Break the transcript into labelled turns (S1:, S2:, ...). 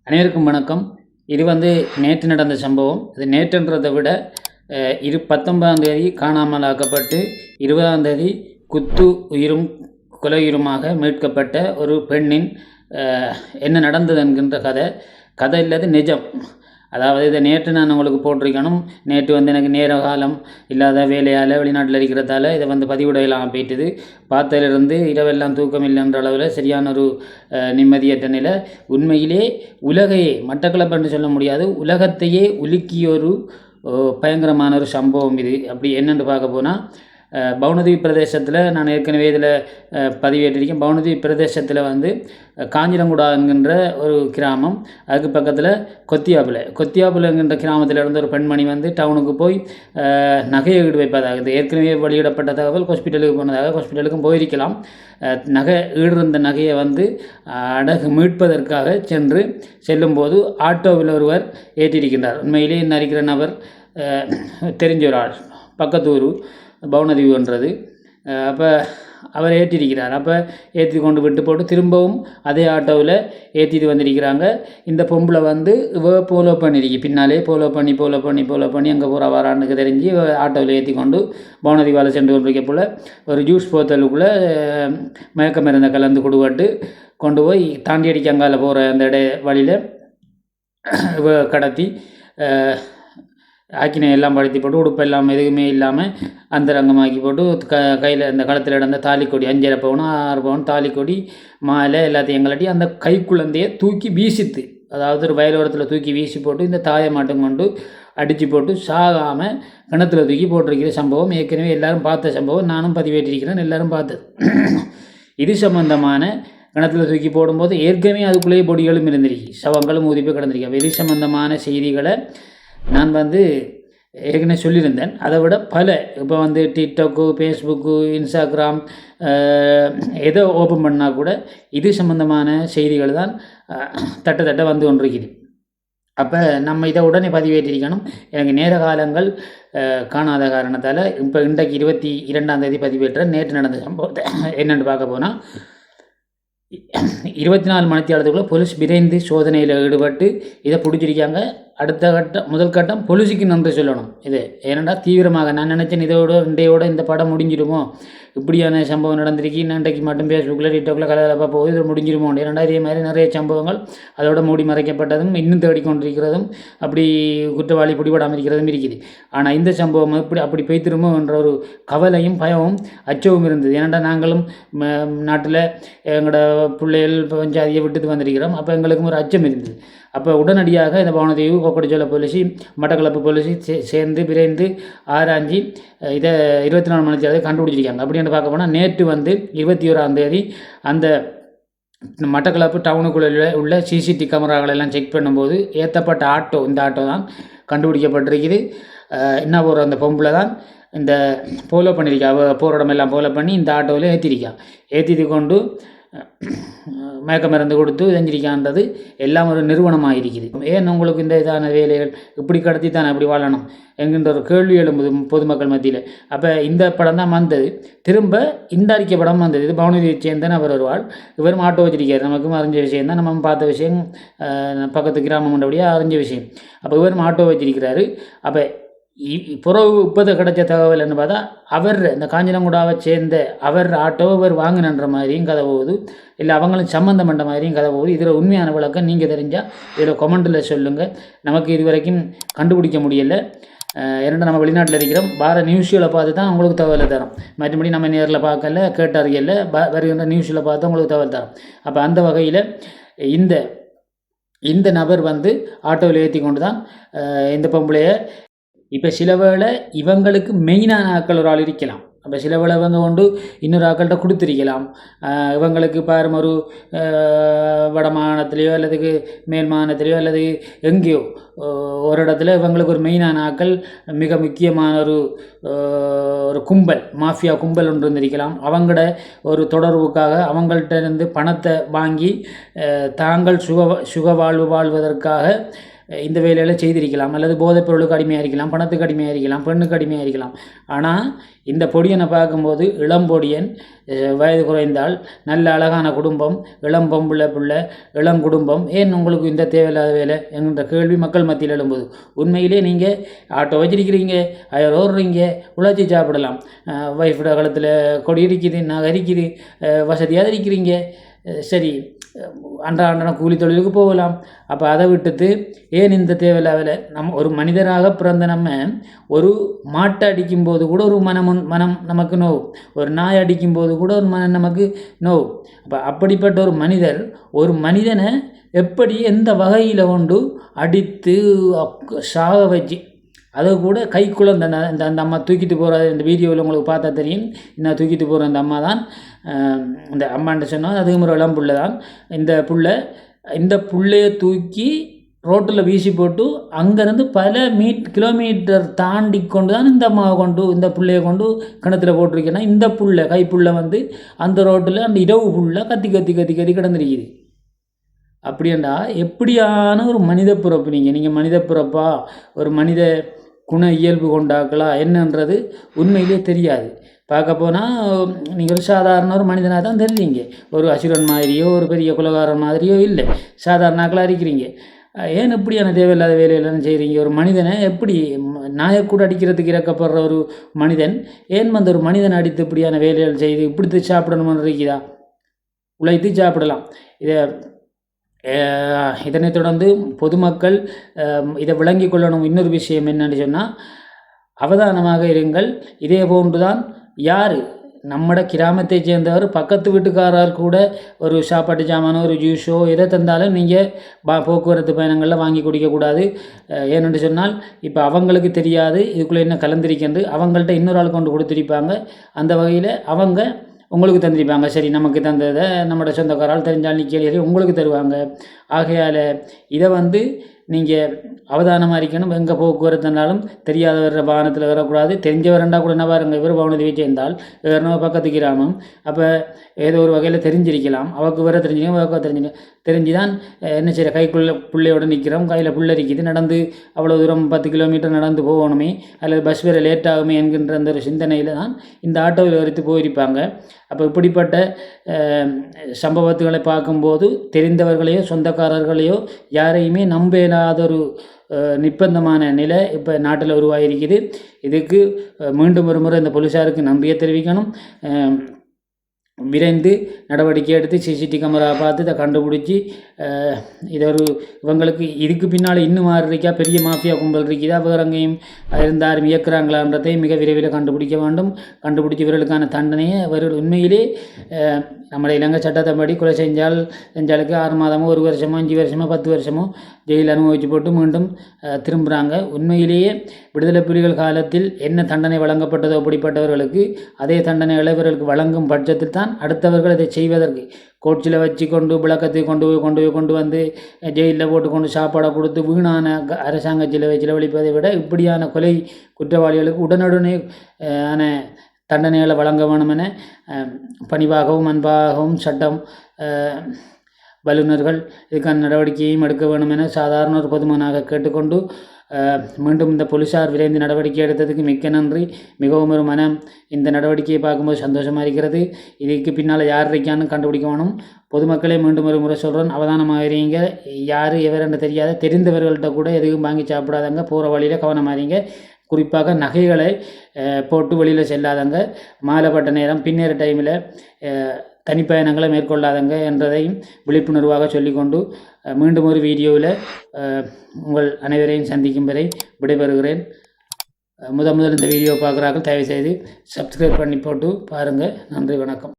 S1: அனைவருக்கும் வணக்கம். இது நேற்று நடந்த சம்பவம். இது நேற்றுன்றதை விட 19ஆம் தேதி காணாமல் ஆக்கப்பட்டு 20ஆம் தேதி குத்து உயிரும் கொலையுயிருமாக மீட்கப்பட்ட ஒரு பெண்ணின் என்ன நடந்தது என்கின்ற கதை இல்லது நிஜம். அதாவது இதை நேற்று நான் உங்களுக்கு போட்டிருக்கணும். நேற்று எனக்கு நேர காலம் இல்லாத வேலையால் வெளிநாட்டில் இருக்கிறதால இதை பதிவிடையெல்லாம் போயிட்டுது. பார்த்ததிலிருந்து இரவெல்லாம் தூக்கம் இல்லைன்ற அளவில் சரியான ஒரு நிம்மதியற்ற நிலை. உண்மையிலே உலகையே மட்டக்களப்புன்னு சொல்ல முடியாது, உலகத்தையே உலுக்கிய ஒரு பயங்கரமான ஒரு சம்பவம் இது. அப்படி என்னென்று பார்க்க போனால், பவுனதீவு பிரதேசத்தில் நான் ஏற்கனவே இதில் பதிவேற்றிருக்கேன். பவுனதீவு பிரதேசத்தில் காஞ்சிரங்குடா என்கின்ற ஒரு கிராமம், அதுக்கு பக்கத்தில் கொத்தியாபுல என்கின்ற கிராமத்தில் இருந்த ஒரு பெண்மணி டவுனுக்கு போய் நகையை ஈடு வைப்பதாக ஏற்கனவே வெளியிடப்பட்ட தகவல். ஹாஸ்பிட்டலுக்கு போனதாக, ஹாஸ்பிட்டலுக்கும் போயிருக்கலாம். நகை ஈடுந்த நகையை அடகு மீட்பதற்காக செல்லும்போது ஆட்டோவில் ஒருவர் ஏற்றிருக்கின்றார். உண்மையிலே நரிக்கிற நபர் தெரிஞ்ச ஒரு ஆள், பக்கத்தூர் பவுனதீவுன்றது. அப்போ அவர் ஏற்றிருக்கிறார். அப்போ ஏற்றி கொண்டு விட்டு போட்டு திரும்பவும் அதே ஆட்டோவில் ஏற்றிட்டு வந்திருக்கிறாங்க. இந்த பொம்பளை போலோ பண்ணிருக்கு, பின்னாலே போலோ பண்ணி அங்கே போகிற வரான்னு தெரிஞ்சு ஆட்டோவில் ஏற்றி கொண்டு பவுனதீவால் சென்று கொண்டிருக்க போல் ஒரு ஜூஸ் போத்தலுக்குள்ளே மயக்க மருந்தை கலந்து கொடுபட்டு கொண்டு போய் தாண்டி அடிக்கங்கால போகிற அந்த வழியில் கடத்தி ஆக்கினை எல்லாம் படுத்தி போட்டு உடுப்பு எல்லாம் எதுவுமே இல்லாமல் அந்தரங்கமாக்கி போட்டு கையில் அந்த களத்தில் இடந்த தாலிக்கொடி 5.5 பவுன் 6 பவுன் தாலிக்கொடி மாலை எல்லாத்தையும் எங்களாட்டி அந்த கைக்குழந்தையை தூக்கி வீசித்து, அதாவது ஒரு வயலோரத்தில் தூக்கி வீசி போட்டு இந்த தாயை மாட்டம் கொண்டு அடித்து போட்டு சாகாமல் கிணத்துல தூக்கி போட்டிருக்கிற சம்பவம் ஏற்கனவே எல்லோரும் பார்த்த சம்பவம். நானும் பதிவேற்றிருக்கிறேன், எல்லோரும் பார்த்தது. இது சம்பந்தமான கிணத்துல தூக்கி போடும்போது ஏற்கனவே அதுக்குள்ளேயே பொடிகளும் இருந்திருக்கு, சவங்களும் ஊதி போய் கிடந்திருக்கு. இது சம்பந்தமான செய்திகளை நான் ஏற்கனவே சொல்லியிருந்தேன். அதை விட பல இப்போ டிக்டாக்கு, ஃபேஸ்புக்கு, இன்ஸ்டாகிராம் எதை ஓப்பன் பண்ணால் கூட இது சம்பந்தமான செய்திகள் தான் தட்ட கொண்டிருக்குது. அப்போ நம்ம இதை உடனே பதிவேற்றிருக்கணும். எனக்கு நேர காலங்கள் காணாத காரணத்தால் இப்போ இன்றைக்கு 22ஆம் தேதி பதிவேற்ற நேற்று நடந்த சம்பவத்தை என்னென்னு பார்க்க போனால், 24 மணித்தியாலத்துக்குள்ளே போலீஸ் விரைந்து சோதனையில் ஈடுபட்டு இதை பிடிச்சிருக்காங்க. அடுத்த முதல் கட்டம் போலீஸுக்கு நன்றி சொல்லணும். இது ஏனெண்டா தீவிரமாக நான் நினச்சேன் இன்றையோட இந்த படம் முடிஞ்சிடுமோ, இப்படியான சம்பவம் நடந்திருக்கு, இன்றைக்கு மட்டும் ஃபேஸ்புக்கில் டிக்டாக்கில் கலகலப்பாக போகுது, இது முடிஞ்சிடுமோ. ஏனெண்டா இதே மாதிரி நிறைய சம்பவங்கள் அதோட மூடி மறைக்கப்பட்டதும் இன்னும் தேடிக்கொண்டிருக்கிறதும் அப்படி குற்றவாளி பிடிபடாமல் இருக்கிறதும் இருக்குது. ஆனால் இந்த சம்பவம் அப்படி போய்த்திருமோ என்ற ஒரு கவலையும் பயமும் அச்சவும் இருந்தது. ஏனெண்டா நாங்களும் நாட்டில் எங்களோட பிள்ளைகள் பஞ்சாதியை விட்டுட்டு வந்திருக்கிறோம். அப்போ எங்களுக்கும் ஒரு அச்சம் இருந்தது. அப்போ உடனடியாக இந்த பவுனதீவு கொக்கட்டிச்சோலை போலீஸு மட்டக்களப்பு போலீஸு சேர்ந்து விரைந்து ஆராய்ஞ்சி இதை 24 மணித்தியாலத்தை கண்டுபிடிச்சிருக்காங்க. அப்படின்னு பார்க்க போனால் நேற்று 21ஆம் தேதி அந்த மட்டக்களப்பு டவுனுக்குள்ளே உள்ள சிசிடிவி கேமராக்களெல்லாம் செக் பண்ணும்போது ஏற்றப்பட்ட ஆட்டோ, இந்த ஆட்டோ தான் கண்டுபிடிக்கப்பட்டிருக்குது. என்ன போகிற அந்த பொம்பளை தான் இந்த போலோ பண்ணியிருக்கா, போகிற இடமெல்லாம் போலோ பண்ணி இந்த ஆட்டோவில் ஏற்றிருக்கா. ஏற்றிட்டு கொண்டு மயக்க மருந்து கொடுத்து செஞ்சிருக்கான்றது எல்லாம் ஒரு நிறுவனமாக இருக்குது. ஏன் உங்களுக்கு இந்த இதான வேலைகள் இப்படி கடத்தி தானே அப்படி வாழணும் என்கின்ற ஒரு கேள்வி எழும்புது பொதுமக்கள் மத்தியில். அப்போ இந்த படம் தான் வந்தது. திரும்ப இந்த அறிக்கை படம் வந்தது. இது பவுனதீவை சேர்ந்தேன் அவர் வருவாள். இவரும் ஆட்டோ வச்சிருக்கார். நமக்கும் அறிஞ்ச விஷயம் தான், நம்ம பார்த்த விஷயம், பக்கத்து கிராமம் உண்டபடியாக அறிஞ்ச விஷயம். அப்போ இவரும் ஆட்டோ வச்சிருக்கிறாரு. அப்போ புறவு இப்போது கிடைச்ச தகவல்னு பார்த்தா அவர் இந்த காஞ்சிரங்குடாவை சேர்ந்த அவர் ஆட்டோ அவர் வாங்கினன்ற மாதிரியும் கதை போகுது, இல்லை அவங்களும் சம்மந்தம் பண்ணுற மாதிரியும் கதை போகுது. இதில் உண்மையான விளக்கம் நீங்கள் தெரிஞ்சால் இதில் கொமெண்டில் சொல்லுங்கள். நமக்கு இது வரைக்கும் கண்டுபிடிக்க முடியலை. ஏன்னா நம்ம வெளிநாட்டில் இருக்கிறோம், பார நியூஸ்களை பார்த்து தான் உங்களுக்கு தகவலை தரோம். மற்றபடி நம்ம நேரில் பார்க்கல, கேட்டறியல, வருகின்ற நியூஸில் பார்த்து உங்களுக்கு தகவல் தரோம். அப்போ அந்த வகையில் இந்த நபர் ஆட்டோவில் ஏற்றி கொண்டு தான் இந்த பொம்பளையை இப்போ சில வேளை இவங்களுக்கு மெயினான ஆக்கள் ஒரு ஆள் இருக்கலாம். அப்போ சில வேளை கொண்டு இன்னொரு ஆக்கள்கிட்ட கொடுத்துருக்கலாம். இவங்களுக்கு பாரும் ஒரு வட மாகாணத்துலேயோ அல்லது மேல் மாகாணத்துலேயோ அல்லது எங்கேயோ ஒரு இடத்துல இவங்களுக்கு ஒரு மெயினான ஆக்கள், மிக முக்கியமான ஒரு கும்பல், மாஃபியா கும்பல் ஒன்று இருந்திருக்கலாம். அவங்களோட ஒரு தொடர்புக்காக அவங்கள்ட்ட இருந்து பணத்தை வாங்கி தாங்கள் சுக வாழ்வு வாழ்வதற்காக இந்த வேலையில் செய்திருக்கலாம், அல்லது போதைப் பொருளுக்கு அடிமையாக இருக்கலாம், பணத்துக்கு அடிமையாக இருக்கலாம், பெண்ணுக்கு அடிமையாக இருக்கலாம். ஆனால் இந்த பொடியனை பார்க்கும்போது இளம்பொடியன், வயது குறைந்தால், நல்ல அழகான குடும்பம், இளம் பொம்பளை பிள்ளை, இளம் குடும்பம், ஏன் உங்களுக்கு இந்த தேவையில்லாத வேலை என்கின்ற கேள்வி மக்கள் மத்தியில் எழும்போது, உண்மையிலே நீங்கள் ஆட்டோ வச்சிருக்கிறீங்க, ஓடுறீங்க, உழைச்சி சாப்பிடலாம், வைஃபோட காலத்தில் கொடி இருக்குது, நகை இருக்குது, வசதியாக இருக்கிறீங்க, சரி அன்றாட கூலி தொழிலுக்கு போகலாம். அப்போ அதை விட்டுட்டு ஏன் இந்த தேவையில்லாத ஒரு மனிதராக பிறந்த நம்ம ஒரு மாட்டை அடிக்கும்போது கூட ஒரு மனம் நமக்கு நோவு, ஒரு நாய் அடிக்கும்போது கூட ஒரு மனம் நமக்கு நோவு. அப்போ அப்படிப்பட்ட ஒரு மனிதர் ஒரு மனிதனை எப்படி எந்த வகையில் கொண்டு அடித்து சாக வச்சு, அதை கூட கைக்குள்ளே அந்த அம்மா தூக்கிட்டு போகிற இந்த வீடியோவில் உங்களுக்கு பார்த்தா தெரியும். இன்னும் தூக்கிட்டு போகிற அந்த அம்மா தான் இந்த அம்மான்ட்டு சொன்னால் அதுவும் ஒரு இளம் புள்ளை தான். இந்த புள்ளையை தூக்கி ரோட்டில் வீசி போட்டு அங்கேருந்து பல கிலோமீட்டர் தாண்டி கொண்டு தான் இந்த அம்மாவை இந்த பிள்ளையை கொண்டு கிணத்துல போட்டிருக்கேன்னா, இந்த கைப்புள்ளை அந்த ரோட்டில் அந்த இரவு புள்ள கத்தி கிடந்திருக்குது. அப்படியாண்டா எப்படியான ஒரு மனித பிறப்பு நீங்கள் மனித பிறப்பா, ஒரு மனித குண இயல்பு கொண்டாக்கலாம் என்னன்றது உண்மையிலே தெரியாது. பார்க்க போனால் நீங்கள் ஒரு சாதாரண ஒரு மனிதனாக தான் தெரிஞ்சீங்க, ஒரு அசுரன் மாதிரியோ ஒரு பெரிய குலகாரன் மாதிரியோ இல்லை, சாதாரணாக்களாக இருக்கிறீங்க. ஏன் இப்படியான தேவையில்லாத வேலையெல்லாம் செய்கிறீங்க? ஒரு மனிதனை எப்படி நாயக்கூட அடிக்கிறதுக்கு இறக்கப்படுற ஒரு மனிதன் ஏன் ஒரு மனிதனை அடித்து இப்படியான வேலைகள் செய்து இப்படி சாப்பிடணும்னு இருக்குதா? உழைத்து சாப்பிடலாம். இதனைத் தொடர்ந்து பொதுமக்கள் இதை விளங்கி கொள்ளணும். இன்னொரு விஷயம் என்னன்னு சொன்னால், அவதானமாக இருங்கள். இதே போன்று தான் யார் நம்மட கிராமத்தை சேர்ந்தவர் பக்கத்து வீட்டுக்காரர் கூட ஒரு சாப்பாட்டு சாமானோ ஒரு ஜூஸோ எதை தந்தாலும் நீங்கள் போக்குவரத்து பயணங்களில் வாங்கி குடிக்கக்கூடாது. ஏனென்று சொன்னால் இப்போ அவங்களுக்கு தெரியாது இதுக்குள்ளே என்ன கலந்திருக்கின்றது, அவங்கள்ட்ட இன்னொரு ஆள் கொண்டு கொடுத்துருப்பாங்க. அந்த வகையில் அவங்க உங்களுக்கு தந்திருப்பாங்க. சரி, நமக்கு தந்ததை நம்மளோட சொந்தக்காரால் தெரிஞ்சால் கேள்வி உங்களுக்கு தருவாங்க. ஆகையால் இதை நீங்கள் அவதானமாக இருக்கணும். எங்கே போக்குவரத்துனாலும் தெரியாதவர வாகனத்தில் வரக்கூடாது. தெரிஞ்சவரண்டா கூட என்ன பாருங்கள், இவர் பவனத்தை வச்சு இருந்தால் வேறு பக்கத்து கிராமம், அப்போ ஏதோ ஒரு வகையில் தெரிஞ்சிருக்கலாம். அவருக்கு வேறு தெரிஞ்சு தான் என்ன செய்கிற, கைக்குள்ளே பிள்ளையோடு நிற்கிறோம், கையில் பிள்ளை இருக்குது, நடந்து அவ்வளோ தூரம் 10 கிலோமீட்டர் நடந்து போகணுமே, அல்லது பஸ் வேறு லேட் ஆகுமே என்கின்ற அந்த ஒரு சிந்தனையில் தான் இந்த ஆட்டோவில் வரைத்து போயிருப்பாங்க. அப்போ இப்படிப்பட்ட சம்பவத்துகளை பார்க்கும்போது தெரிந்தவர்களையோ சொந்தக்காரர்களையோ யாரையுமே நம்பலாத ஒரு நிர்பந்தமான நிலை இப்போ நாட்டில் உருவாகிருக்குது. இதுக்கு மீண்டும் ஒரு முறை இந்த போலீஸாருக்கு நன்றியை தெரிவிக்கணும். விரைந்து நடவடிக்கை எடுத்து சிசிடிவி கேமரா பார்த்து இதை கண்டுபிடிச்சி இவங்களுக்கு இதுக்கு பின்னால் இன்னும் இருக்கா, பெரிய மாஃபியா கும்பல் இருக்குதா, வேறு எங்கேயும் இருந்தாரும் இயக்குறாங்களான்றதை மிக விரைவில் கண்டுபிடிக்க வேண்டும். கண்டுபிடிச்சி இவர்களுக்கான தண்டனையை இவர்கள் உண்மையிலே நம்முடைய இலங்கை சட்டத்தைப்படி கொலை செஞ்சாலுக்கு 6 மாதமோ 1 வருஷமோ 5 வருஷமோ 10 வருஷமோ ஜெயில் அனுபவிச்சு போட்டு மீண்டும் திரும்புகிறாங்க. உண்மையிலேயே விடுதலை புலிகள் காலத்தில் என்ன தண்டனை வழங்கப்பட்டதோ அப்படிப்பட்டவர்களுக்கு அதே தண்டனை இளைவர்களுக்கு வழங்கும் பட்சத்தில் தான் அடுத்தவர்கள் அதை செய்வதற்கு கோட்சில் வச்சு விளக்கத்தை கொண்டு வந்து ஜெயிலில் போட்டு சாப்பாடை கொடுத்து வீணான அரசாங்க செலவழிப்பதை விட இப்படியான கொலை குற்றவாளிகளுக்கு உடனுடனே தண்டனைகளை வழங்க வேணும் என பணிவாகவும் அன்பாகவும் சட்டம் வல்லுநர்கள் இதுக்கான நடவடிக்கையும் எடுக்க வேண்டும் என சாதாரண ஒரு பொதுமகனாக கேட்டுக்கொண்டு மீண்டும் இந்த போலீஸார் விரைந்து நடவடிக்கை எடுத்ததுக்கு மிக்க நன்றி. மிகவும் ஒரு மனம் இந்த நடவடிக்கையை பார்க்கும்போது சந்தோஷமாக இருக்கிறது. இதுக்கு பின்னால் யார் இருக்கான்னு கண்டுபிடிக்க வேணும். பொதுமக்களே மீண்டும் ஒரு முறை சொல்கிறேன், அவதானமாக இருங்க. யார் எவரென்று தெரியாத தெரிந்தவர்கள்ட்ட கூட எதுவும் வாங்கி சாப்பிடாதங்க. போகிற வழியில் கவனமாக இருங்க. குறிப்பாக நகைகளை போட்டு வெளியில் செல்லாதங்க. மாலைப்பட்ட நேரம் பின்னேற டைமில் தனிப்பயணங்களை மேற்கொள்ளாதங்க என்றதையும் விழிப்புணர்வாக சொல்லிக்கொண்டு மீண்டும் ஒரு வீடியோவில் உங்கள் அனைவரையும் சந்திக்கும் வரை விடைபெறுகிறேன். முதல் இந்த வீடியோ பார்க்குறார்கள் தயவுசெய்து சப்ஸ்கிரைப் பண்ணி போட்டு பாருங்கள். நன்றி, வணக்கம்.